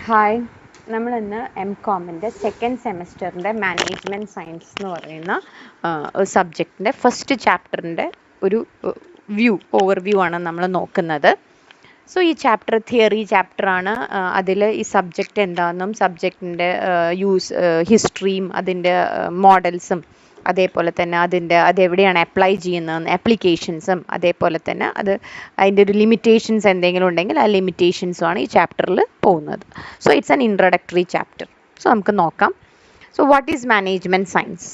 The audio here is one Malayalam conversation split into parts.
ഹായ്, നമ്മളിന്ന് MCOMൻ്റെ സെക്കൻഡ് സെമസ്റ്ററിൻ്റെ മാനേജ്മെൻറ്റ് സയൻസ് എന്ന് പറയുന്ന ഒരു സബ്ജക്റ്റിൻ്റെ ഫസ്റ്റ് ചാപ്റ്ററിൻ്റെ ഒരു ഓവർവ്യൂ ആണ് നമ്മൾ നോക്കുന്നത്. സോ ഈ ചാപ്റ്റർ തിയറി ചാപ്റ്ററാണ്. അതിൽ ഈ സബ്ജക്റ്റ് എന്താണെന്നും സബ്ജക്റ്റിൻ്റെ ഹിസ്റ്ററിയും അതിൻ്റെ മോഡൽസും അതേപോലെ തന്നെ അതെവിടെയാണ് അപ്ലൈ ചെയ്യുന്നതെന്ന് ആപ്ലിക്കേഷൻസും അതേപോലെ തന്നെ അതിൻ്റെ ഒരു ലിമിറ്റേഷൻസ് എന്തെങ്കിലും ഉണ്ടെങ്കിൽ ആ ലിമിറ്റേഷൻസുമാണ് ഈ ചാപ്റ്ററിൽ പോകുന്നത്. So it's an introductory chapter. So നമുക്ക് നോക്കാം. So what is management science?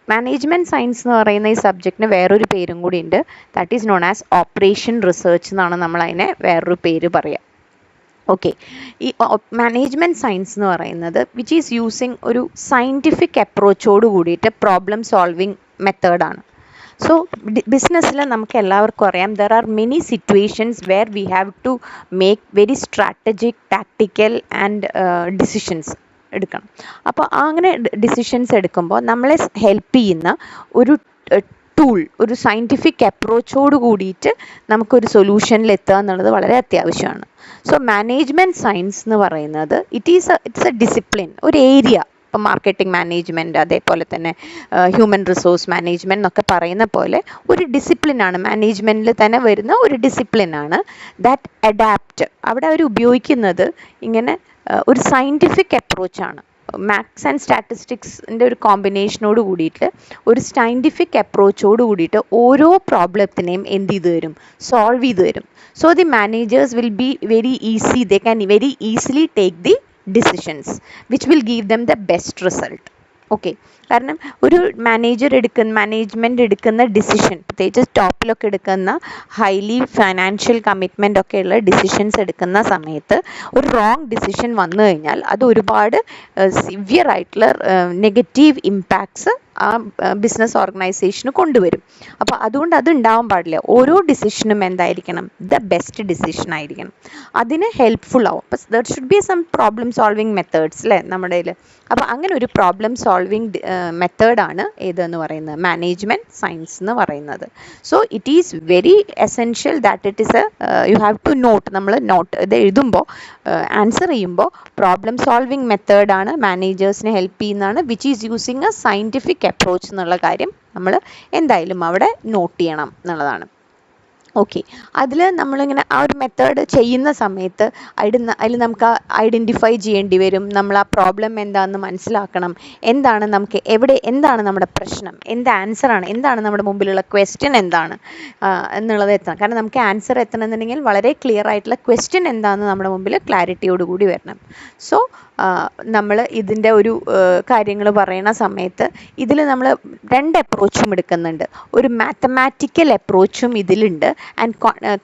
Management science എന്ന് പറയുന്ന ഈ സബ്ജക്റ്റിന് വേറൊരു പേരും കൂടി ഉണ്ട്. That is known as operation research എന്നാണ് നമ്മളതിനെ വേറൊരു പേര് പറയുക. ഓക്കെ, ഈ മാനേജ്മെൻറ്റ് സയൻസ് എന്ന് പറയുന്നത് വിച്ച് ഈസ് യൂസിങ് ഒരു സയൻറ്റിഫിക് അപ്രോച്ചോട് കൂടിയിട്ട് പ്രോബ്ലം സോൾവിങ് മെത്തേഡാണ്. സോ ബിസിനസ്സിൽ നമുക്ക് എല്ലാവർക്കും അറിയാം, there are many situations where we have to make very strategic tactical and decisions എടുക്കണം. അപ്പോൾ അങ്ങനെ ഡിസിഷൻസ് എടുക്കുമ്പോൾ നമ്മളെ ഹെൽപ്പ് ചെയ്യുന്ന ഒരു ടൂൾ, ഒരു സയൻറ്റിഫിക് അപ്രോച്ചോട് കൂടിയിട്ട് നമുക്കൊരു സൊല്യൂഷനിൽ എത്തുക എന്നുള്ളത് വളരെ അത്യാവശ്യമാണ്. സോ മാനേജ്മെൻറ്റ് സയൻസ് എന്ന് പറയുന്നത് ഇറ്റ്സ് എ ഡിസിപ്ലിൻ, ഒരു ഏരിയ. ഇപ്പം മാർക്കറ്റിംഗ് മാനേജ്മെൻറ്റ് അതേപോലെ തന്നെ ഹ്യൂമൻ റിസോഴ്സ് മാനേജ്മെൻറ്റ് എന്നൊക്കെ പറയുന്ന പോലെ ഒരു ഡിസിപ്ലിനാണ്, മാനേജ്മെൻറ്റിൽ തന്നെ വരുന്ന ഒരു ഡിസിപ്ലിനാണ്. ദാറ്റ് അഡാപ്റ്റ്, അവിടെ അവർ ഉപയോഗിക്കുന്നത് ഇങ്ങനെ ഒരു സയൻറ്റിഫിക് അപ്രോച്ചാണ്. മാത്സ് ആൻഡ് സ്റ്റാറ്റിസ്റ്റിക്സിൻ്റെ ഒരു കോമ്പിനേഷനോട് കൂടിയിട്ട് ഒരു സയൻറ്റിഫിക് അപ്രോച്ചോട് കൂടിയിട്ട് ഓരോ പ്രോബ്ലത്തിനെയും എന്ത് ചെയ്ത് തരും, സോൾവ് ചെയ്ത് തരും. So the managers will be very easy, they can very easily take the decisions which will give them the best result. Okay, കാരണം ഒരു മാനേജ്മെൻറ്റ് എടുക്കുന്ന ഡിസിഷൻ, പ്രത്യേകിച്ച് ടോപ്പിലൊക്കെ എടുക്കുന്ന ഹൈലി ഫൈനാൻഷ്യൽ കമ്മിറ്റ്മെൻ്റ് ഒക്കെയുള്ള ഡിസിഷൻസ് എടുക്കുന്ന സമയത്ത് ഒരു റോങ് ഡിസിഷൻ വന്നു കഴിഞ്ഞാൽ അത് ഒരുപാട് സിവിയർ ആയിട്ടുള്ള നെഗറ്റീവ് ഇമ്പാക്ട്സ് ആ ബിസിനസ് ഓർഗനൈസേഷന് കൊണ്ടുവരും. അപ്പോൾ അതുകൊണ്ട് അത് ഉണ്ടാവാൻ പാടില്ല. ഓരോ ഡിസിഷനും എന്തായിരിക്കണം, ദ ബെസ്റ്റ് ഡിസിഷൻ ആയിരിക്കണം. അതിന് ഹെൽപ്ഫുൾ ആവും. അപ്പോൾ there should be some problem solving methods അല്ലേ നമ്മുടെ കയ്യിൽ. അപ്പോൾ അങ്ങനെ ഒരു പ്രോബ്ലം സോൾവിങ് മെത്തേഡാണ് ഏതെന്ന് പറയുന്നത്, മാനേജ്മെൻറ്റ് സയൻസ് എന്ന് പറയുന്നത്. So it is very essential that it is you have to note. നമ്മൾ ഇത് എഴുതുമ്പോൾ ആൻസർ ചെയ്യുമ്പോൾ പ്രോബ്ലം സോൾവിങ് മെത്തേഡാണ് മാനേജേഴ്സിനെ ഹെൽപ്പ് ചെയ്യുന്നതാണ്, which is using a scientific approach എന്നുള്ള കാര്യം നമ്മൾ എന്തായാലും അവിടെ നോട്ട് ചെയ്യണം എന്നുള്ളതാണ്. ഓക്കെ, അതിൽ നമ്മളിങ്ങനെ ആ ഒരു മെത്തേഡ് ചെയ്യുന്ന സമയത്ത് അതിൽ നമുക്ക് ഐഡൻറ്റിഫൈ ചെയ്യേണ്ടി വരും. നമ്മൾ ആ പ്രോബ്ലം എന്താണെന്ന് മനസ്സിലാക്കണം. എന്താണ് നമ്മുടെ പ്രശ്നം, ആൻസറാണ്, എന്താണ് നമ്മുടെ മുമ്പിലുള്ള ക്വസ്റ്റ്യൻ എന്താണ് എന്നുള്ളത് എത്തണം. കാരണം നമുക്ക് ആൻസർ എത്തണമെന്നുണ്ടെങ്കിൽ വളരെ ക്ലിയർ ആയിട്ടുള്ള ക്വസ്റ്റ്യൻ എന്താണെന്ന് നമ്മുടെ മുമ്പിൽ ക്ലാരിറ്റിയോടുകൂടി വരണം. സോ നമ്മൾ ഇതിൻ്റെ ഒരു കാര്യങ്ങൾ പറയുന്ന സമയത്ത് ഇതിൽ നമ്മൾ രണ്ട് അപ്രോച്ചും എടുക്കുന്നുണ്ട്. ഒരു മാത്തമാറ്റിക്കൽ അപ്രോച്ചും ഇതിലുണ്ട് ആൻഡ്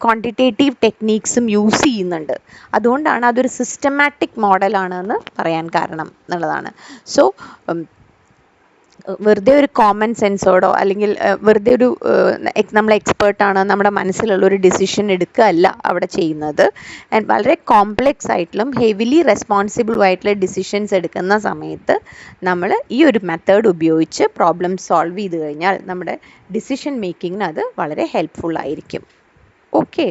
ക്വാണ്ടിറ്റേറ്റീവ് ടെക്നീക്സും യൂസ് ചെയ്യുന്നുണ്ട്. അതുകൊണ്ടാണ് അതൊരു സിസ്റ്റമാറ്റിക് മോഡലാണെന്ന് പറയാൻ കാരണം എന്നുള്ളതാണ്. സോ വെറുതെ ഒരു കോമൺ സെൻസോടോ അല്ലെങ്കിൽ വെറുതെ ഒരു നമ്മൾ എക്സ്പേർട്ടാണ് നമ്മുടെ മനസ്സിലുള്ള ഒരു ഡിസിഷൻ എടുക്കുകയല്ല അവിടെ ചെയ്യുന്നത്. ആൻഡ് വളരെ കോംപ്ലെക്സ് ആയിട്ടുള്ള ഹെവിലി റെസ്പോൺസിബിൾ ആയിട്ടുള്ള ഡിസിഷൻസ് എടുക്കുന്ന സമയത്ത് നമ്മൾ ഈ ഒരു മെത്തേഡ് ഉപയോഗിച്ച് പ്രോബ്ലം സോൾവ് ചെയ്ത് കഴിഞ്ഞാൽ നമ്മുടെ ഡിസിഷൻ മേക്കിങ്ങിന് അത് വളരെ ഹെൽപ്ഫുൾ ആയിരിക്കും. ഓക്കെ,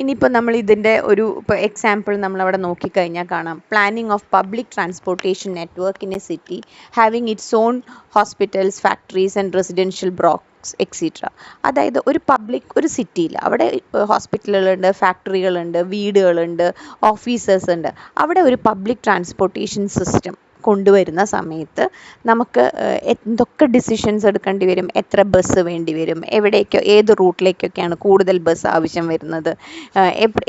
ഇനിയിപ്പോൾ നമ്മൾ ഇതിൻ്റെ ഇപ്പോൾ എക്സാമ്പിൾ നമ്മളവിടെ നോക്കിക്കഴിഞ്ഞാൽ കാണാം. Planning of public transportation network in A city having it's on hospitals, factories and residential blocks etcetera. അതായത് ഒരു സിറ്റിയിൽ അവിടെ ഹോസ്പിറ്റലുകളുണ്ട്, ഫാക്ടറികളുണ്ട്, വീടുകളുണ്ട്, ഓഫീസേഴ്സ് ഉണ്ട്. അവിടെ ഒരു പബ്ലിക് ട്രാൻസ്പോർട്ടേഷൻ സിസ്റ്റം കൊണ്ടുവരുന്ന സമയത്ത് നമുക്ക് എന്തൊക്കെ ഡിസിഷൻസ് എടുക്കേണ്ടി വരും, എത്ര ബസ് വേണ്ടി വരും, ഏത് റൂട്ടിലേക്കൊക്കെയാണ് കൂടുതൽ ബസ് ആവശ്യം വരുന്നത്,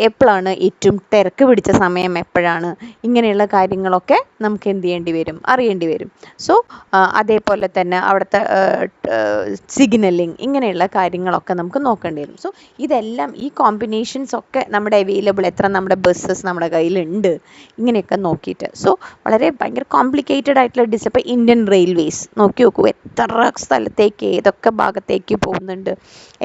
എപ്പോഴാണ് ഏറ്റവും തിരക്ക് പിടിച്ച സമയം എപ്പോഴാണ്, ഇങ്ങനെയുള്ള കാര്യങ്ങളൊക്കെ നമുക്ക് എന്ത് ചെയ്യേണ്ടി വരും, അറിയേണ്ടി വരും. സോ അതേപോലെ തന്നെ അവിടുത്തെ സിഗ്നലിംഗ്, ഇങ്ങനെയുള്ള കാര്യങ്ങളൊക്കെ നമുക്ക് നോക്കേണ്ടി വരും. സോ ഇതെല്ലാം ഈ കോമ്പിനേഷൻസ് ഒക്കെ നമ്മുടെ അവൈലബിൾ, എത്ര നമ്മുടെ ബസ്സസ് നമ്മുടെ കയ്യിലുണ്ട്, ഇങ്ങനെയൊക്കെ നോക്കിയിട്ട്. സോ ഭയങ്കര കോംപ്ലിക്കേറ്റഡ് ആയിട്ടുള്ള ഇപ്പോൾ ഇന്ത്യൻ റെയിൽവേസ് നോക്കൂ, എത്ര സ്ഥലത്തേക്ക് ഏതൊക്കെ ഭാഗത്തേക്ക് പോകുന്നുണ്ട്,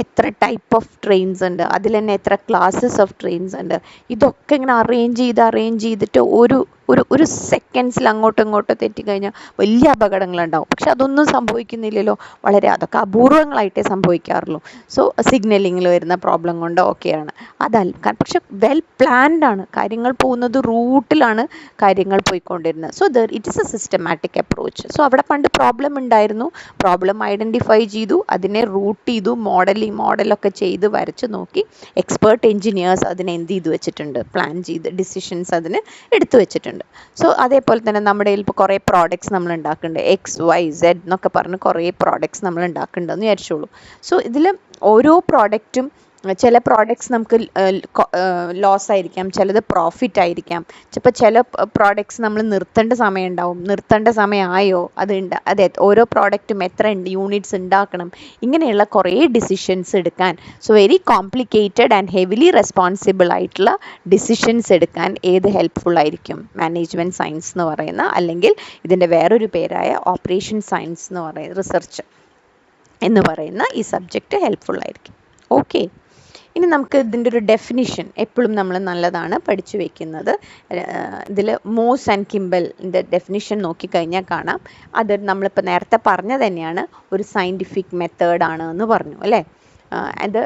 എത്ര ടൈപ്പ് ഓഫ് ട്രെയിൻസ് ഉണ്ട്, അതിൽ തന്നെ എത്ര ക്ലാസ്സസ് ഓഫ് ട്രെയിൻസ് ഉണ്ട്. ഇതൊക്കെ ഇങ്ങനെ അറേഞ്ച് ചെയ്തിട്ട് ഒരു ഒരു സെക്കൻഡ്സിൽ അങ്ങോട്ടും ഇങ്ങോട്ടും തെറ്റിക്കഴിഞ്ഞാൽ വലിയ അപകടങ്ങളുണ്ടാവും. പക്ഷെ അതൊന്നും സംഭവിക്കുന്നില്ലല്ലോ, വളരെ അതൊക്കെ അപൂർവങ്ങളായിട്ടേ സംഭവിക്കാറുള്ളൂ. സോ സിഗ്നലിങ്ങിൽ വരുന്ന പ്രോബ്ലം കൊണ്ട് ഓക്കെയാണ്. അതല്ല, പക്ഷെ വെൽ പ്ലാൻഡ് ആണ്, കാര്യങ്ങൾ പോകുന്നത് റൂട്ടിലാണ് കാര്യങ്ങൾ പോയിക്കൊണ്ടിരുന്നത്. So it is A systematic approach. So അവിടെ പണ്ട് പ്രോബ്ലം ഉണ്ടായിരുന്നു, പ്രോബ്ലം ഐഡൻറ്റിഫൈ ചെയ്തു, അതിനെ റൂട്ട് ചെയ്തു, മോഡലൊക്കെ ചെയ്ത് വരച്ച് നോക്കി, എക്സ്പേർട്ട് എഞ്ചിനീയേഴ്സ് അതിനെ എന്ത് ചെയ്ത് വെച്ചിട്ടുണ്ട്, പ്ലാൻ ചെയ്ത് ഡിസിഷൻസ് അതിന് എടുത്തു വെച്ചിട്ടുണ്ട്. സോ അതേപോലെ തന്നെ നമ്മുടെ ഇപ്പോൾ കുറേ പ്രോഡക്ട്സ് നമ്മൾ ഉണ്ടാക്കുന്നുണ്ട്, XYZ എന്നൊക്കെ പറഞ്ഞ് കുറേ പ്രോഡക്ട്സ് നമ്മൾ ഉണ്ടാക്കുന്നുണ്ടെന്ന് വിചാരിച്ചോളൂ. സോ ഇതിൽ ഓരോ പ്രോഡക്റ്റും, ചില പ്രോഡക്ട്സ് നമുക്ക് ലോസ് ആയിരിക്കാം, ചിലത് പ്രോഫിറ്റ് ആയിരിക്കാം. ചിലപ്പോൾ ചില പ്രോഡക്ട്സ് നമ്മൾ നിർത്തേണ്ട സമയം ഉണ്ടാവും, നിർത്തേണ്ട സമയമായോ, അതെ ഓരോ പ്രോഡക്റ്റും എത്ര യൂണിറ്റ്സ് ഉണ്ടാക്കണം, ഇങ്ങനെയുള്ള കുറേ ഡിസിഷൻസ് എടുക്കാൻ. So very complicated and heavily responsible ആയിട്ടുള്ള ഡിസിഷൻസ് എടുക്കാൻ ഏത് ഹെൽപ്ഫുൾ ആയിരിക്കും? മാനേജ്മെൻറ്റ് സയൻസ് എന്ന് പറയുന്ന, അല്ലെങ്കിൽ ഇതിൻ്റെ വേറൊരു പേരായ ഓപ്പറേഷൻ സയൻസ് എന്ന് പറയുന്ന, റിസർച്ച് എന്ന് പറയുന്ന ഈ സബ്ജക്റ്റ് ഹെൽപ്ഫുൾ ആയിരിക്കും. ഓക്കെ, ഇനി നമുക്ക് ഇതിൻ്റെ ഒരു ഡെഫിനിഷൻ എപ്പോഴും നമ്മൾ നല്ലതാണ് പഠിച്ചു വെക്കുന്നത്. ഇതിൽ മോസ് ആൻഡ് കിംബലിൻ്റെ ഡെഫിനിഷൻ നോക്കിക്കഴിഞ്ഞാൽ കാണാം, അത് നമ്മളിപ്പോൾ നേരത്തെ പറഞ്ഞ തന്നെയാണ്, ഒരു സയൻറ്റിഫിക് മെത്തേഡാണ് എന്ന് പറഞ്ഞു അല്ലേ. അത്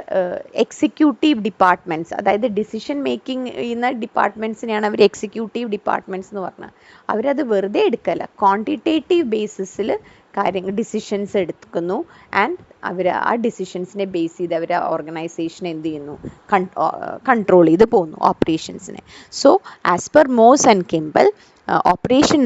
എക്സിക്യൂട്ടീവ് ഡിപ്പാർട്ട്മെൻറ്റ്സ്, അതായത് ഡിസിഷൻ മേക്കിംഗ് ചെയ്യുന്ന ഡിപ്പാർട്ട്മെൻറ്റ്സിനെയാണ് അവർ എക്സിക്യൂട്ടീവ് ഡിപ്പാർട്ട്മെൻറ്റ്സ് എന്ന് പറഞ്ഞാൽ. അവരത് വെറുതെ എടുക്കല്ല, ക്വാണ്ടിറ്റേറ്റീവ് ബേസിസിൽ ഡിസിഷൻസ് എടുക്കുന്നു, ആൻഡ് അവർ ആ ഡിസിഷൻസിനെ ബേസ് ചെയ്ത് അവർ ഓർഗനൈസേഷൻ എന്ത് ചെയ്യുന്നു, കൺട്രോൾ ചെയ്ത് പോകുന്നു ഓപ്പറേഷൻസിനെ. So as per Morse and Kimball, operation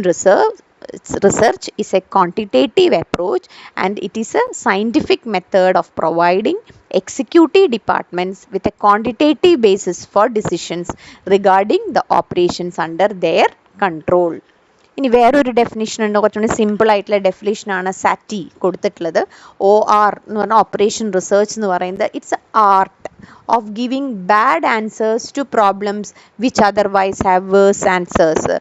research is a quantitative approach, and it is a scientific method of providing executive departments with a quantitative basis for decisions regarding the operations under their control. ഇനി വേറൊരു ഡെഫിനിഷൻ ഉണ്ട്, കുറച്ചുകൂടി സിമ്പിൾ ആയിട്ടുള്ള ഡെഫിനിഷനാണ് സാറ്റി കൊടുത്തിട്ടുള്ളത്. OR എന്ന് പറഞ്ഞാൽ ഓപ്പറേഷൻ റിസർച്ച് എന്ന് പറയുന്നത്, it's art of giving bad answers to problems which otherwise have worse answers.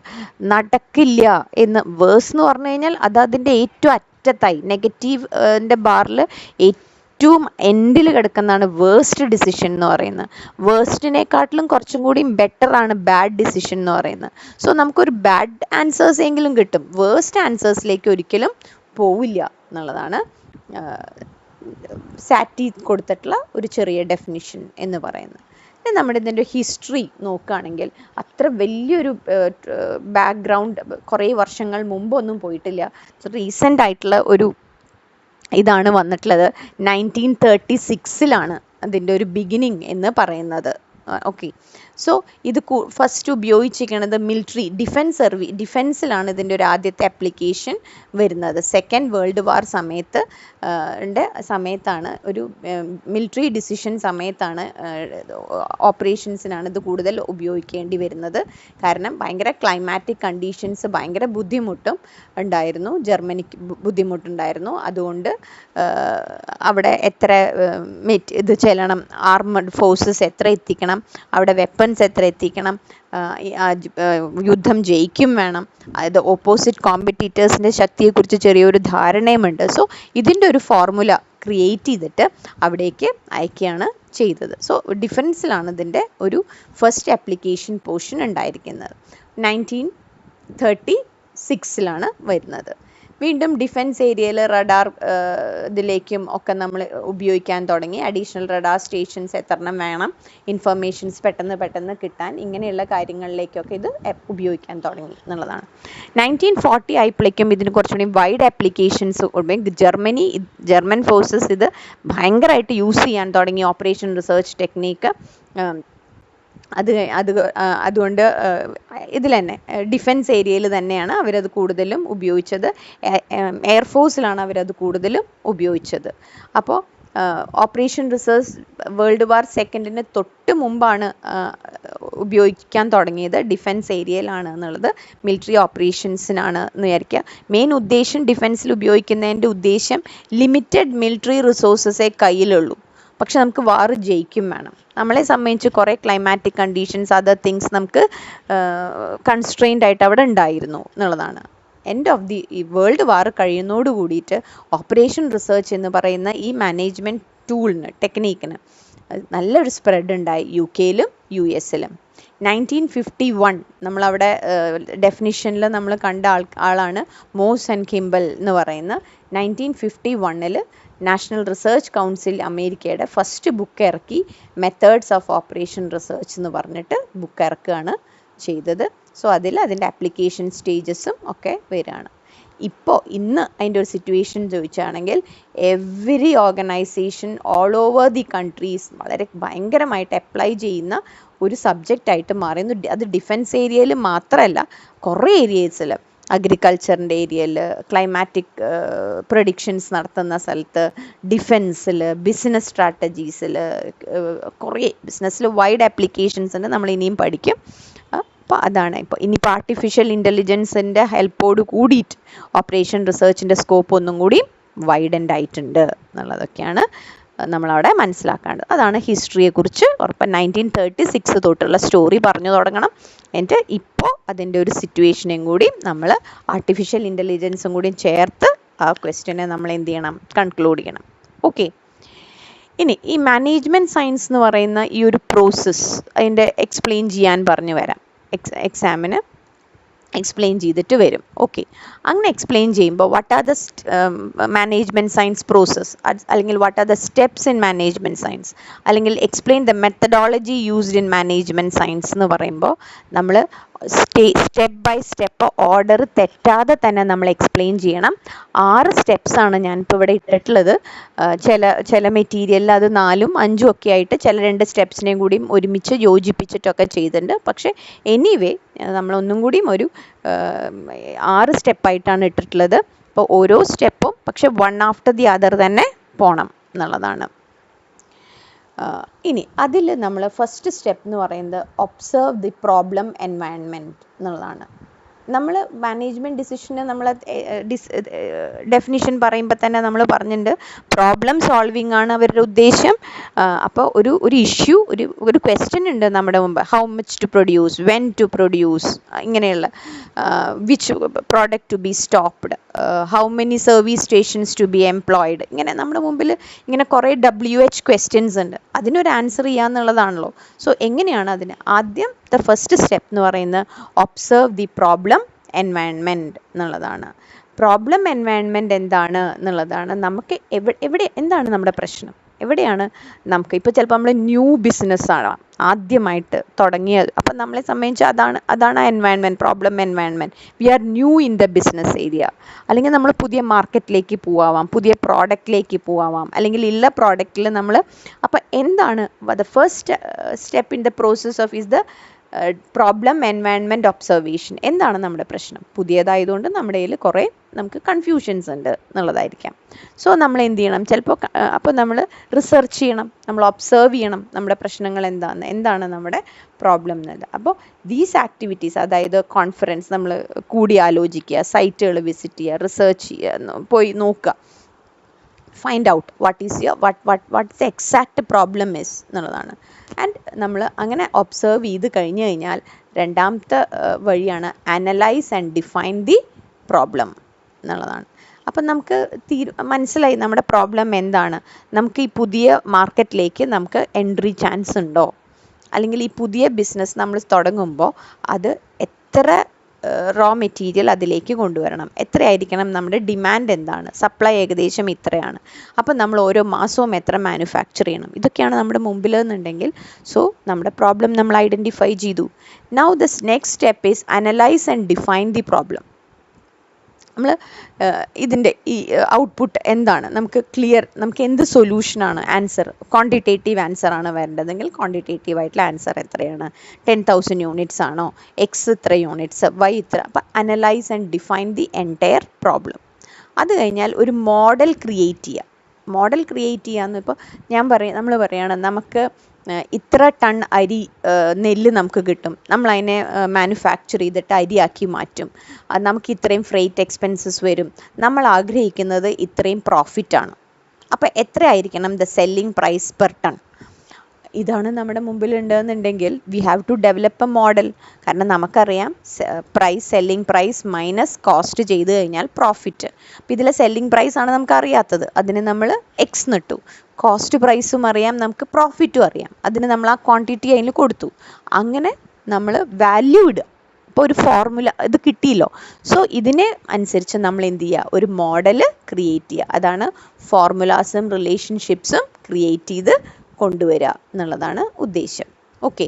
നടക്കില്ല എന്ന്, വേഴ്സ് എന്ന് പറഞ്ഞു കഴിഞ്ഞാൽ അത് അതിൻ്റെ ഏറ്റവും അറ്റത്തായി, നെഗറ്റീവിൻ്റെ ബാറിൽ ഏറ്റവും എൻഡിൽ കിടക്കുന്നതാണ് വേഴ്സ്റ്റ് ഡിസിഷൻ എന്ന് പറയുന്നത്. വേഴ്സ്റ്റിനെക്കാട്ടിലും കുറച്ചും കൂടി ബെറ്ററാണ് ബാഡ് ഡിസിഷൻ എന്ന് പറയുന്നത്. സോ നമുക്കൊരു ബാഡ് ആൻസേഴ്സ് എങ്കിലും കിട്ടും, വേഴ്സ്റ്റ് ആൻസേഴ്സിലേക്ക് ഒരിക്കലും പോവില്ല എന്നുള്ളതാണ് സാറ്റി കൊടുത്തിട്ടുള്ള ഒരു ചെറിയ ഡെഫിനിഷൻ എന്ന് പറയുന്നത്. നമ്മുടെ ഇതിൻ്റെ ഹിസ്റ്ററി നോക്കുകയാണെങ്കിൽ അത്ര വലിയൊരു ബാക്ക്ഗ്രൗണ്ട് കുറേ വർഷങ്ങൾ മുമ്പൊന്നും പോയിട്ടില്ല. റീസെൻ്റ് ആയിട്ടുള്ള ഒരു ഇതാണ് വന്നിട്ടുള്ളത്. 1936 അതിൻ്റെ ഒരു ബിഗിനിങ് എന്ന് പറയുന്നത്. ഓക്കെ, സോ ഇത് ഫസ്റ്റ് ഉപയോഗിച്ചിരിക്കുന്നത് മിലിറ്ററി ഡിഫെൻസിലാണ് ഇതിൻ്റെ ഒരു ആദ്യത്തെ ആപ്ലിക്കേഷൻ വരുന്നത്. സെക്കൻഡ് വേൾഡ് വാർ സമയത്താണ് ഒരു മിലിറ്ററി ഡിസിഷൻ സമയത്താണ്, ഓപ്പറേഷൻസിനാണ് ഇത് കൂടുതൽ ഉപയോഗിക്കേണ്ടി വരുന്നത്. കാരണം ഭയങ്കര ക്ലൈമാറ്റിക് കണ്ടീഷൻസ്, ഭയങ്കര ബുദ്ധിമുട്ടും ഉണ്ടായിരുന്നു, ജർമ്മനിക്ക് ബുദ്ധിമുട്ടുണ്ടായിരുന്നു. അതുകൊണ്ട് അവിടെ എത്ര ഇത് ചെല്ലണം, ആർമഡ് ഫോഴ്സസ് എത്ര എത്തിക്കണം, അവിടെ വെപ്പൺസ് എത്ര എത്തിക്കണം, യുദ്ധം ജയിക്കും വേണം, അതായത് ഓപ്പോസിറ്റ് കോമ്പറ്റീറ്റേഴ്സിൻ്റെ ശക്തിയെക്കുറിച്ച് ചെറിയൊരു ധാരണയുമുണ്ട്. സോ ഇതിൻ്റെ ഒരു ഫോർമുല ക്രിയേറ്റ് ചെയ്തിട്ട് അവിടേക്ക് അയക്കുകയാണ് ചെയ്തത്. സോ ഡിഫൻസിലാണ് ഇതിൻ്റെ ഒരു ഫസ്റ്റ് ആപ്ലിക്കേഷൻ പോർഷൻ ഉണ്ടായിരിക്കുന്നത്. 1936 വരുന്നത്. വീണ്ടും ഡിഫൻസ് ഏരിയയിൽ റഡാർ ഇതിലേക്കും ഒക്കെ നമ്മൾ ഉപയോഗിക്കാൻ തുടങ്ങി. അഡീഷണൽ റഡാർ സ്റ്റേഷൻസ് എത്രണ്ണം വേണം, ഇൻഫർമേഷൻസ് പെട്ടെന്ന് കിട്ടാൻ, ഇങ്ങനെയുള്ള കാര്യങ്ങളിലേക്കൊക്കെ ഇത് ഉപയോഗിക്കാൻ തുടങ്ങി എന്നുള്ളതാണ്. 1940 ആയപ്പോഴേക്കും ഇതിന് കുറച്ചുകൂടി വൈഡ് ആപ്ലിക്കേഷൻസ് ജർമ്മൻ ഫോഴ്സസ് ഇത് ഭയങ്കരമായിട്ട് യൂസ് ചെയ്യാൻ തുടങ്ങി, ഓപ്പറേഷൻ റിസർച്ച് ടെക്നീക്ക്. അതുകൊണ്ട് ഇതിൽ തന്നെ ഡിഫൻസ് ഏരിയയിൽ തന്നെയാണ് അവരത് കൂടുതലും ഉപയോഗിച്ചത്. എയർഫോഴ്സിലാണ് അവരത് കൂടുതലും ഉപയോഗിച്ചത്. അപ്പോൾ ഓപ്പറേഷൻ റിസർച്ച് വേൾഡ് വാർ സെക്കൻഡിന് തൊട്ട് മുമ്പാണ് ഉപയോഗിക്കാൻ തുടങ്ങിയത്, ഡിഫൻസ് ഏരിയയിലാണ് എന്നുള്ളത്. മിലിറ്ററി ഓപ്പറേഷൻസിനാണ് എന്ന് വിചാരിക്കുക. മെയിൻ ഉദ്ദേശം ഡിഫൻസിൽ ഉപയോഗിക്കുന്നതിൻ്റെ ഉദ്ദേശം ലിമിറ്റഡ് മിലിറ്ററി റിസോഴ്സസേ കയ്യിലുള്ളൂ, പക്ഷെ നമുക്ക് വാർ ജയിക്കും വേണം. നമ്മളെ സംബന്ധിച്ച് കുറേ ക്ലൈമാറ്റിക് കണ്ടീഷൻസ്, അതർ തിങ്സ് നമുക്ക് കൺസ്ട്രെയിൻഡ് ആയിട്ട് അവിടെ ഉണ്ടായിരുന്നു എന്നുള്ളതാണ്. End of the world war കഴിയുന്നതോട് കൂടിയിട്ട് ഓപ്പറേഷൻ റിസർച്ച് എന്ന് പറയുന്ന ഈ മാനേജ്മെൻറ്റ് ടൂളിന്, ടെക്നീക്കിന് നല്ലൊരു സ്പ്രെഡ് ഉണ്ടായി UK യിലും US ലും. 1951 നമ്മളവിടെ ഡെഫിനിഷനിൽ നമ്മൾ കണ്ട ആളാണ് മോസ് ആൻഡ് കിംബൽ എന്ന് പറയുന്ന. 1951 നാഷണൽ റിസർച്ച് കൗൺസിൽ അമേരിക്കയുടെ ഫസ്റ്റ് ബുക്ക് ഇറക്കി, മെത്തേഡ്സ് ഓഫ് ഓപ്പറേഷൻ റിസർച്ച് എന്ന് പറഞ്ഞിട്ട് ബുക്ക് ഇറക്കുകയാണ് ചെയ്തത്. സോ അതിൻ്റെ ആപ്ലിക്കേഷൻ സ്റ്റേജസും ഒക്കെ വരികയാണ്. ഇന്ന് അതിൻ്റെ ഒരു സിറ്റുവേഷൻ ചോദിച്ചാണെങ്കിൽ every organization all over the countries വളരെ ഭയങ്കരമായിട്ട് അപ്ലൈ ചെയ്യുന്ന ഒരു സബ്ജക്റ്റായിട്ട് മാറുന്നു. അത് ഡിഫൻസ് ഏരിയയിൽ മാത്രമല്ല, കുറേ ഏരിയസിൽ, അഗ്രികൾച്ചറിൻ്റെ ഏരിയയിൽ, ക്ലൈമാറ്റിക് പ്രഡിക്ഷൻസ് നടത്തുന്ന സ്ഥലത്ത്, ഡിഫൻസിൽ, ബിസിനസ് സ്ട്രാറ്റജീസിൽ, കുറേ ബിസിനസ്സിൽ വൈഡ് ആപ്ലിക്കേഷൻസ് ഉണ്ട്. നമ്മൾ ഇനിയും പഠിക്കും. അപ്പോൾ അതാണ് ഇനിയിപ്പോൾ ആർട്ടിഫിഷ്യൽ ഇൻ്റലിജൻസിൻ്റെ ഹെൽപ്പോട് കൂടിയിട്ട് ഓപ്പറേഷൻ റിസർച്ചിൻ്റെ സ്കോപ്പ് ഒന്നും കൂടി വൈഡൻഡ് ആയിട്ടുണ്ട് എന്നുള്ളതൊക്കെയാണ് നമ്മളവിടെ മനസ്സിലാക്കേണ്ടത്. അതാണ് ഹിസ്റ്ററിയെക്കുറിച്ച് ഉറപ്പ്. 1936 തൊട്ടുള്ള സ്റ്റോറി പറഞ്ഞു തുടങ്ങണം. എന്നിട്ട് ഇപ്പോൾ അതിൻ്റെ ഒരു സിറ്റുവേഷനെയും കൂടി നമ്മൾ ആർട്ടിഫിഷ്യൽ ഇൻ്റലിജൻസും കൂടി ചേർത്ത് ആ ക്വസ്റ്റ്യനെ നമ്മൾ എന്ത് ചെയ്യണം, കൺക്ലൂഡ് ചെയ്യണം. ഓക്കെ, ഇനി ഈ മാനേജ്മെൻറ്റ് സയൻസ് എന്ന് പറയുന്ന ഈ ഒരു പ്രോസസ്സ് അതിൻ്റെ എക്സ്പ്ലെയിൻ ചെയ്യാൻ പറഞ്ഞു വരാം. എക്സാമിന് എക്സ്പ്ലെയിൻ ചെയ്തിട്ട് വരും. ഓക്കെ, അങ്ങനെ എക്സ്പ്ലെയിൻ ചെയ്യുമ്പോൾ what are the management science process, അല്ലെങ്കിൽ what are the steps in management science, അല്ലെങ്കിൽ explain the methodology used in management science എന്ന് പറയുമ്പോൾ നമ്മൾ സ്റ്റെപ്പ് ബൈ സ്റ്റെപ്പ് ഓർഡർ തെറ്റാതെ തന്നെ നമ്മൾ എക്സ്പ്ലെയിൻ ചെയ്യണം. 6 സ്റ്റെപ്സാണ് ഞാനിപ്പോൾ ഇവിടെ ഇട്ടിട്ടുള്ളത്. ചില മെറ്റീരിയലിൽ അത് 4ഉം 5ഉം ഒക്കെ ആയിട്ട് ചില 2 സ്റ്റെപ്സിനെയും കൂടിയും ഒരുമിച്ച് യോജിപ്പിച്ചിട്ടൊക്കെ ചെയ്തിട്ടുണ്ട്. പക്ഷേ എനിവേ നമ്മളൊന്നും കൂടിയും ഒരു 6 സ്റ്റെപ്പായിട്ടാണ് ഇട്ടിട്ടുള്ളത്. അപ്പോൾ ഓരോ സ്റ്റെപ്പും പക്ഷെ വൺ ആഫ്റ്റർ ദി അതർ തന്നെ പോകണം എന്നുള്ളതാണ്. ഇനി അതിൽ നമ്മൾ ഫസ്റ്റ് സ്റ്റെപ്പ് എന്ന് പറയുന്നത് ഒബ്സർവ് ദി പ്രോബ്ലം എൻവയൺമെൻറ്റ് എന്നുള്ളതാണ്. നമ്മൾ മാനേജ്മെൻറ്റ് ഡിസിഷന് നമ്മൾ ഡെഫിനിഷൻ പറയുമ്പോൾ തന്നെ നമ്മൾ പറഞ്ഞിട്ടുണ്ട്, പ്രോബ്ലം സോൾവിങ് ആണ് അവരുടെ ഉദ്ദേശം. അപ്പോൾ ഒരു ഇഷ്യൂ, ഒരു ക്വസ്റ്റ്യൻ ഉണ്ട് നമ്മുടെ മുമ്പ്, how much to produce, when to produce, ഇങ്ങനെയുള്ള which product to be stopped, how many service stations to be employed, ഇങ്ങനെ നമ്മുടെ മുമ്പിൽ ഇങ്ങനെ കുറേ WH ക്വസ്റ്റ്യൻസ് ഉണ്ട്. അതിനൊരു ആൻസർ ചെയ്യാന്നുള്ളതാണല്ലോ. സോ എങ്ങനെയാണ് അതിന് ആദ്യം ദ ഫസ്റ്റ് സ്റ്റെപ്പ് എന്ന് പറയുന്നത് ഒബ്സർവ് ദി പ്രോബ്ലം എൻവയൺമെൻറ്റ് എന്നുള്ളതാണ്. പ്രോബ്ലം എൻവയൺമെൻറ്റ് എന്താണ് എന്നുള്ളതാണ്. നമുക്ക് എന്താണ് നമ്മുടെ പ്രശ്നം, എവിടെയാണ് നമുക്ക് ഇപ്പോൾ ചിലപ്പോൾ നമ്മൾ ന്യൂ ബിസിനസ്സാണ് ആദ്യമായിട്ട് തുടങ്ങിയത്. അപ്പം നമ്മളെ സംബന്ധിച്ച് അതാണ് environment, problem environment. We are new in the business area. അല്ലെങ്കിൽ നമ്മൾ പുതിയ മാർക്കറ്റിലേക്ക് പോവാം, പുതിയ പ്രോഡക്റ്റിലേക്ക് പോവാം, അല്ലെങ്കിൽ ഉള്ള പ്രോഡക്റ്റിൽ നമ്മൾ, അപ്പം എന്താണ് the first step in the process of is the problem environment observation. എന്താണ് നമ്മുടെ പ്രശ്നം? പുതിയതായതുകൊണ്ട് നമ്മുടെ കയ്യിൽ കുറേ നമുക്ക് കൺഫ്യൂഷൻസ് ഉണ്ട് എന്നുള്ളതായിരിക്കാം. സോ നമ്മൾ എന്ത് ചെയ്യണം, ചിലപ്പോൾ അപ്പോൾ നമ്മൾ റിസർച്ച് ചെയ്യണം, നമ്മൾ ഒബ്സർവ് ചെയ്യണം നമ്മുടെ പ്രശ്നങ്ങൾ എന്താണ് നമ്മുടെ പ്രോബ്ലം എന്നത്. അപ്പോൾ ദീസ് ആക്ടിവിറ്റീസ്, അതായത് കോൺഫറൻസ്, നമ്മൾ കൂടി ആലോചിക്കുക, സൈറ്റുകൾ വിസിറ്റ് ചെയ്യുക, റിസർച്ച് ചെയ്യുക, പോയി നോക്കുക, find out what the exact problem is എന്നുള്ളതാണ്. ആൻഡ് നമ്മൾ അങ്ങനെ ഒബ്സർവ് ചെയ്ത് കഴിഞ്ഞ് കഴിഞ്ഞാൽ രണ്ടാമത്തെ വഴിയാണ് analyse and define the problem എന്നുള്ളതാണ്. അപ്പം നമുക്ക് മനസ്സിലായി നമ്മുടെ പ്രോബ്ലം എന്താണ്, നമുക്ക് ഈ പുതിയ മാർക്കറ്റിലേക്ക് നമുക്ക് എൻട്രി ചാൻസ് ഉണ്ടോ, അല്ലെങ്കിൽ ഈ പുതിയ ബിസിനസ് നമ്മൾ തുടങ്ങുമ്പോൾ അത് എത്ര റോ മെറ്റീരിയൽ അതിലേക്ക് കൊണ്ടുവരണം, എത്രയായിരിക്കണം നമ്മുടെ ഡിമാൻഡ്, എന്താണ് സപ്ലൈ, ഏകദേശം ഇത്രയാണ്. അപ്പം നമ്മൾ ഓരോ മാസവും എത്ര മാനുഫാക്ചർ ചെയ്യണം, ഇതൊക്കെയാണ് നമ്മുടെ മുമ്പിൽ എന്നുണ്ടെങ്കിൽ, സോ നമ്മുടെ പ്രോബ്ലം നമ്മൾ ഐഡൻറ്റിഫൈ ചെയ്തു. Now the next step is analyse and define the problem. നമ്മൾ ഇതിൻ്റെ ഈ ഔട്ട്പുട്ട് എന്താണ്, നമുക്ക് നമുക്ക് എന്ത് സൊല്യൂഷനാണ്, ആൻസർ ക്വാണ്ടിറ്റേറ്റീവ് ആൻസറാണ് വരേണ്ടതെങ്കിൽ ക്വാണ്ടിറ്റേറ്റീവ് ആയിട്ടുള്ള ആൻസർ എത്രയാണ്, 10,000 യൂണിറ്റ്സ് ആണോ, എക്സ് ഇത്ര യൂണിറ്റ്സ്, വൈ ഇത്ര. അപ്പം analyse and define the entire problem. അത് കഴിഞ്ഞാൽ ഒരു മോഡൽ ക്രിയേറ്റ് ചെയ്യുക. മോഡൽ ക്രിയേറ്റ് ചെയ്യാമെന്ന് ഇപ്പോൾ നമ്മൾ പറയുകയാണ്, നമുക്ക് ഇത്ര ടൺ നെല്ല് നമുക്ക് കിട്ടും, നമ്മളതിനെ മാനുഫാക്ചർ ചെയ്തിട്ട് അരിയാക്കി മാറ്റും, നമുക്ക് ഇത്രയും ഫ്രൈറ്റ് എക്സ്പെൻസസ് വരും, നമ്മൾ ആഗ്രഹിക്കുന്നത് ഇത്രയും പ്രോഫിറ്റാണ്. അപ്പോൾ എത്രയായിരിക്കണം the selling price per ton, ഇതാണ് നമ്മുടെ മുമ്പിൽ ഉണ്ടെന്നുണ്ടെങ്കിൽ we have to develop a model. കാരണം നമുക്കറിയാം സെല്ലിംഗ് പ്രൈസ് മൈനസ് കോസ്റ്റ് ചെയ്ത് കഴിഞ്ഞാൽ പ്രോഫിറ്റ്. അപ്പം ഇതിലെ സെല്ലിംഗ് പ്രൈസ് ആണ് നമുക്ക് അറിയാത്തത്, അതിന് നമ്മൾ എക്സ് നിട്ടു. കോസ്റ്റ് പ്രൈസും അറിയാം, നമുക്ക് പ്രോഫിറ്റും അറിയാം, അതിന് നമ്മൾ ആ ക്വാണ്ടിറ്റി അതിൽ കൊടുത്തു. അങ്ങനെ നമ്മൾ വാല്യൂ ഇടുക. അപ്പോൾ ഒരു ഫോർമുല ഇത് കിട്ടിയല്ലോ. സോ ഇതിനെ അനുസരിച്ച് നമ്മൾ എന്ത് ചെയ്യുക, ഒരു മോഡൽ ക്രിയേറ്റ് ചെയ്യുക. അതാണ് ഫോർമുലാസും റിലേഷൻഷിപ്സും ക്രിയേറ്റ് ചെയ്ത് കൊണ്ടുവരിക എന്നുള്ളതാണ് ഉദ്ദേശം. ഓക്കെ,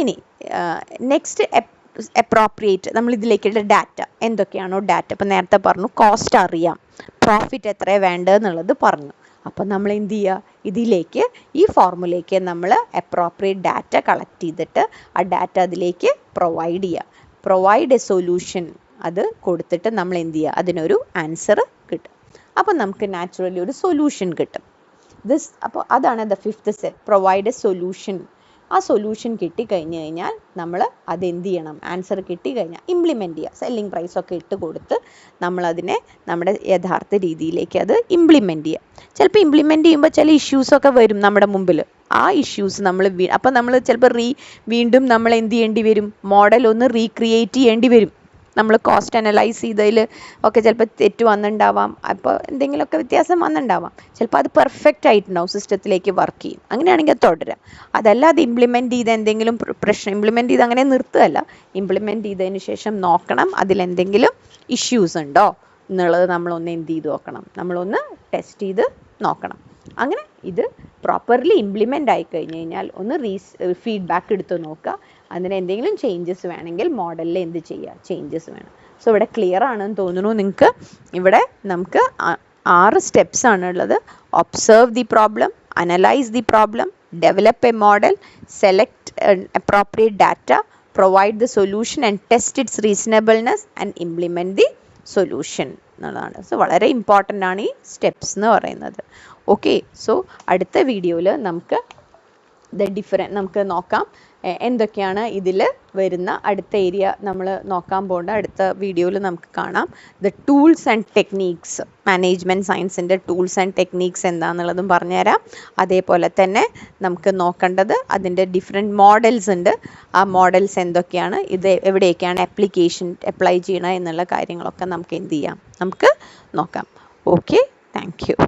ഇനി നെക്സ്റ്റ് അപ്രോപ്രിയേറ്റ്, നമ്മൾ ഇതിലേക്കുള്ള ഡാറ്റ എന്തൊക്കെയാണോ ഡാറ്റ, ഇപ്പം നേരത്തെ പറഞ്ഞു കോസ്റ്റ് അറിയാം, പ്രോഫിറ്റ് എത്രയാണ് വേണ്ടതെന്നുള്ളത് പറഞ്ഞു. അപ്പം നമ്മൾ എന്ത് ചെയ്യുക, ഇതിലേക്ക് ഈ ഫോർമുലയ്ക്ക് നമ്മൾ അപ്രോപ്രിയേറ്റ് ഡാറ്റ കളക്ട് ചെയ്തിട്ട് ആ ഡാറ്റ അതിലേക്ക് പ്രൊവൈഡ് ചെയ്യുക. പ്രൊവൈഡ് എ സൊല്യൂഷൻ, അത് കൊടുത്തിട്ട് നമ്മൾ എന്ത് ചെയ്യുക, അതിനൊരു ആൻസർ കിട്ടും. അപ്പം നമുക്ക് നാച്ചുറലി ഒരു സൊല്യൂഷൻ കിട്ടും. അപ്പോൾ അതാണ് the fifth step, provide A solution. ആ സൊല്യൂഷൻ കിട്ടിക്കഴിഞ്ഞ് കഴിഞ്ഞാൽ നമ്മൾ അതെന്ത് ചെയ്യണം, ആൻസർ കിട്ടിക്കഴിഞ്ഞാൽ ഇംപ്ലിമെൻറ്റ് ചെയ്യുക. സെല്ലിംഗ് പ്രൈസൊക്കെ ഇട്ട് കൊടുത്ത് നമ്മളതിനെ നമ്മുടെ യഥാർത്ഥ രീതിയിലേക്ക് അത് ഇംപ്ലിമെൻറ്റ് ചെയ്യുക. ചിലപ്പോൾ ഇംപ്ലിമെൻറ്റ് ചെയ്യുമ്പോൾ ചില ഇഷ്യൂസൊക്കെ വരും നമ്മുടെ മുമ്പിൽ. ആ ഇഷ്യൂസ് നമ്മൾ അപ്പോൾ നമ്മൾ ചിലപ്പോൾ വീണ്ടും നമ്മൾ എന്ത് ചെയ്യേണ്ടി വരും, മോഡൽ ഒന്ന് റീക്രിയേറ്റ് ചെയ്യേണ്ടി വരും. നമ്മൾ കോസ്റ്റ് അനലൈസ് ചെയ്തതിൽ ഒക്കെ ചിലപ്പോൾ തെറ്റ് വന്നിട്ടുണ്ടാവാം, അപ്പോൾ എന്തെങ്കിലുമൊക്കെ വ്യത്യാസം വന്നിട്ടുണ്ടാവാം. ചിലപ്പോൾ അത് പെർഫെക്റ്റ് ആയിട്ടുണ്ടാവും, സിസ്റ്റത്തിലേക്ക് വർക്ക് ചെയ്യും. അങ്ങനെയാണെങ്കിൽ അത് തുടരാം. അതല്ല അത് ഇംപ്ലിമെൻറ്റ് ചെയ്ത് എന്തെങ്കിലും പ്രശ്നം, ഇംപ്ലിമെൻറ്റ് ചെയ്ത് അങ്ങനെ നിർത്തുകയല്ല, ഇംപ്ലിമെൻറ്റ് ചെയ്തതിന് ശേഷം നോക്കണം അതിലെന്തെങ്കിലും ഇഷ്യൂസ് ഉണ്ടോ എന്നുള്ളത് നമ്മളൊന്ന് എന്ത് ചെയ്ത് നോക്കണം, നമ്മളൊന്ന് ടെസ്റ്റ് ചെയ്ത് നോക്കണം. അങ്ങനെ ഇത് പ്രോപ്പർലി ഇംപ്ലിമെൻ്റ് ആയി കഴിഞ്ഞ് കഴിഞ്ഞാൽ ഒന്ന് ഫീഡ്ബാക്ക് എടുത്ത് നോക്കുക. അതിന് എന്തെങ്കിലും ചേഞ്ചസ് വേണമെങ്കിൽ മോഡലിൽ എന്ത് ചെയ്യുക, ചേഞ്ചസ് വേണം. സോ ഇവിടെ ക്ലിയർ ആണെന്ന് തോന്നുന്നു നിങ്ങൾക്ക്. ഇവിടെ നമുക്ക് 6 സ്റ്റെപ്സ് ആണുള്ളത്. Observe the problem, analyse the problem, develop a model, select appropriate data, provide the solution and test its reasonableness and implement the solution എന്നുള്ളതാണ്. സോ വളരെ ഇമ്പോർട്ടൻ്റ് ആണ് ഈ സ്റ്റെപ്സ് എന്ന് പറയുന്നത്. ഓക്കെ, സോ അടുത്ത വീഡിയോയിൽ നമുക്ക് നമുക്ക് നോക്കാം എന്തൊക്കെയാണ് ഇതിൽ വരുന്ന അടുത്ത ഏരിയ നമ്മൾ നോക്കാൻ പോകേണ്ട. അടുത്ത വീഡിയോയിൽ നമുക്ക് കാണാം the tools and techniques, management സയൻസിൻ്റെ ടൂൾസ് ആൻഡ് ടെക്നീക്സ് എന്താണെന്നുള്ളതും പറഞ്ഞുതരാം. അതേപോലെ തന്നെ നമുക്ക് നോക്കേണ്ടത് അതിൻ്റെ ഡിഫറെൻറ്റ് മോഡൽസ് ഉണ്ട്, ആ മോഡൽസ് എന്തൊക്കെയാണ്, ഇത് എവിടെയൊക്കെയാണ് അപ്ലൈ ചെയ്യണം എന്നുള്ള കാര്യങ്ങളൊക്കെ നമുക്ക് എന്ത് ചെയ്യാം, നമുക്ക് നോക്കാം. Okay, thank you.